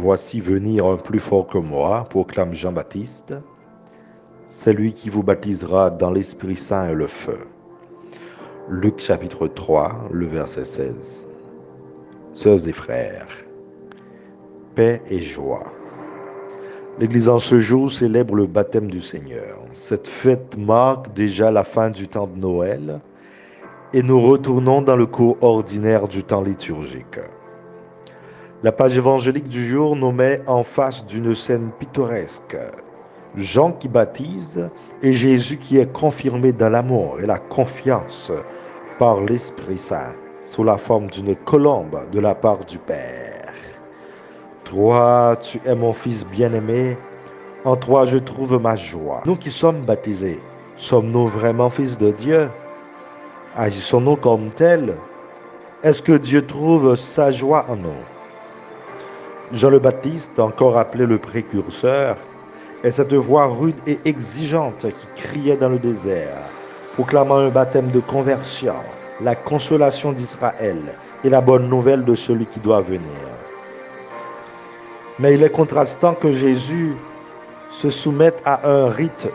voici venir un plus fort que moi, proclame Jean-Baptiste. C'est lui qui vous baptisera dans l'Esprit Saint et le feu. Luc chapitre 3, le verset 16. Sœurs et frères, paix et joie. L'Église en ce jour célèbre le baptême du Seigneur. Cette fête marque déjà la fin du temps de Noël et nous retournons dans le cours ordinaire du temps liturgique. La page évangélique du jour nous met en face d'une scène pittoresque. Jean qui baptise et Jésus qui est confirmé dans l'amour et la confiance par l'Esprit Saint sous la forme d'une colombe de la part du Père. Toi, tu es mon Fils bien-aimé, en toi je trouve ma joie. Nous qui sommes baptisés, sommes-nous vraiment fils de Dieu? Agissons-nous comme tels? Est-ce que Dieu trouve sa joie en nous? Jean le Baptiste, encore appelé le précurseur, est cette voix rude et exigeante qui criait dans le désert, proclamant un baptême de conversion, la consolation d'Israël et la bonne nouvelle de celui qui doit venir. Mais il est contrastant que Jésus se soumette à un rite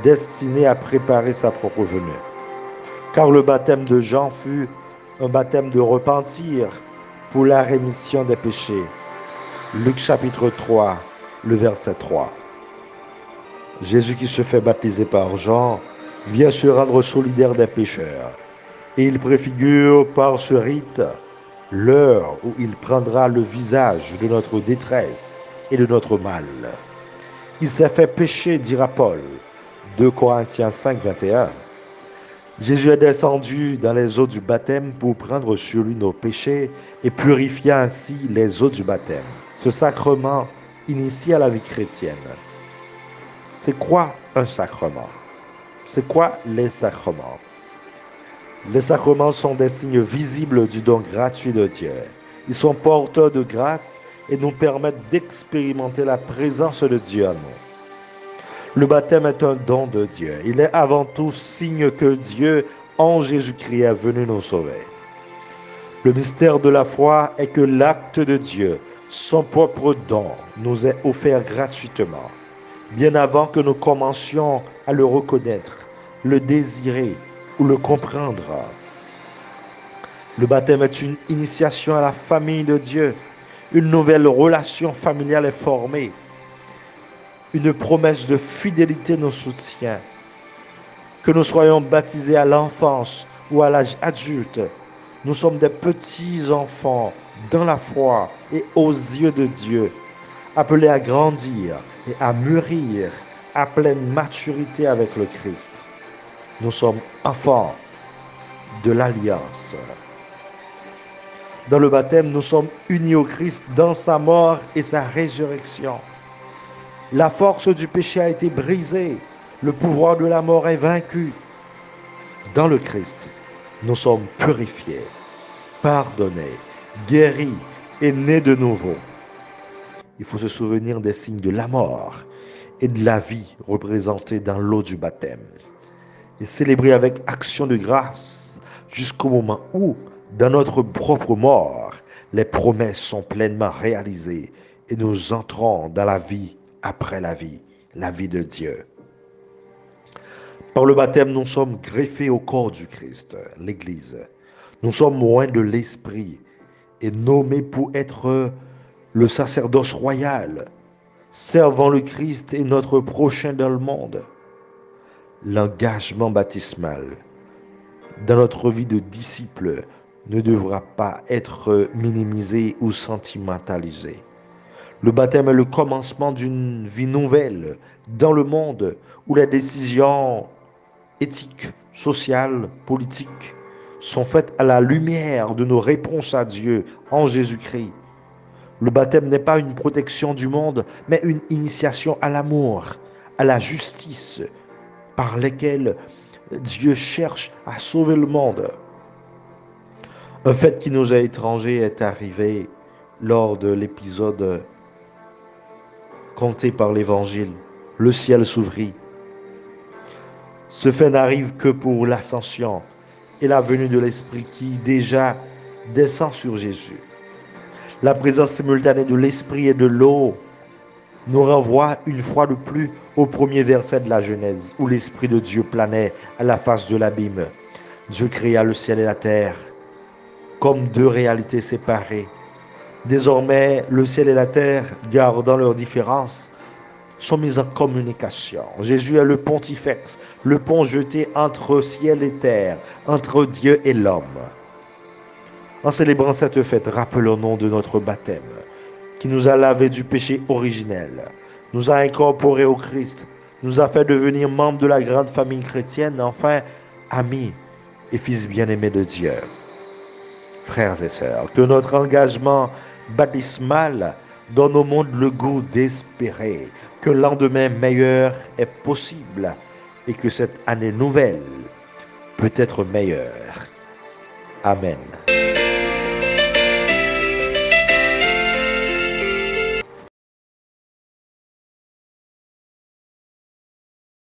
destiné à préparer sa propre venue. Car le baptême de Jean fut un baptême de repentir pour la rémission des péchés. Luc chapitre 3, le verset 3. Jésus qui se fait baptiser par Jean vient se rendre solidaire des pécheurs. Et il préfigure par ce rite l'heure où il prendra le visage de notre détresse et de notre mal. Il s'est fait pécher, dira Paul, 2 Corinthiens 5, 21. Jésus est descendu dans les eaux du baptême pour prendre sur lui nos péchés et purifier ainsi les eaux du baptême. Ce sacrement initie à la vie chrétienne. C'est quoi un sacrement? C'est quoi les sacrements? Les sacrements sont des signes visibles du don gratuit de Dieu. Ils sont porteurs de grâce et nous permettent d'expérimenter la présence de Dieu en nous. Le baptême est un don de Dieu. Il est avant tout signe que Dieu, en Jésus-Christ, est venu nous sauver. Le mystère de la foi est que l'acte de Dieu, son propre don, nous est offert gratuitement, bien avant que nous commencions à le reconnaître, le désirer ou le comprendre. Le baptême est une initiation à la famille de Dieu. Une nouvelle relation familiale est formée. Une promesse de fidélité nous soutient. Que nous soyons baptisés à l'enfance ou à l'âge adulte, nous sommes des petits enfants dans la foi et aux yeux de Dieu, appelés à grandir et à mûrir à pleine maturité avec le Christ. Nous sommes enfants de l'Alliance. Dans le baptême, nous sommes unis au Christ dans sa mort et sa résurrection. La force du péché a été brisée. Le pouvoir de la mort est vaincu. Dans le Christ, nous sommes purifiés, pardonnés, guéris et nés de nouveau. Il faut se souvenir des signes de la mort et de la vie représentés dans l'eau du baptême. Et célébrer avec action de grâce jusqu'au moment où, dans notre propre mort, les promesses sont pleinement réalisées et nous entrons dans la vie après la vie de Dieu. Par le baptême, nous sommes greffés au corps du Christ, l'Église. Nous sommes loin de l'Esprit et nommés pour être le sacerdoce royal, servant le Christ et notre prochain dans le monde. L'engagement baptismal dans notre vie de disciple ne devra pas être minimisé ou sentimentalisé. Le baptême est le commencement d'une vie nouvelle dans le monde où les décisions éthiques, sociales, politiques sont faites à la lumière de nos réponses à Dieu en Jésus-Christ. Le baptême n'est pas une protection du monde, mais une initiation à l'amour, à la justice, par lesquelles Dieu cherche à sauver le monde. Un fait qui nous est étranger est arrivé lors de l'épisode conté par l'Évangile. Le ciel s'ouvrit. Ce fait n'arrive que pour l'ascension et la venue de l'Esprit qui déjà descend sur Jésus. La présence simultanée de l'esprit et de l'eau nous renvoie une fois de plus au premier verset de la Genèse, où l'Esprit de Dieu planait à la face de l'abîme. Dieu créa le ciel et la terre comme deux réalités séparées. Désormais, le ciel et la terre, gardant leurs différences, sont mis en communication. Jésus est le pontifex, le pont jeté entre ciel et terre, entre Dieu et l'homme. En célébrant cette fête, rappelons-nous de notre baptême, qui nous a lavé du péché originel, nous a incorporés au Christ, nous a fait devenir membres de la grande famille chrétienne, enfin amis et fils bien-aimés de Dieu. Frères et sœurs, que notre engagement baptismal donne au monde le goût d'espérer que le lendemain meilleur est possible et que cette année nouvelle peut être meilleure. Amen.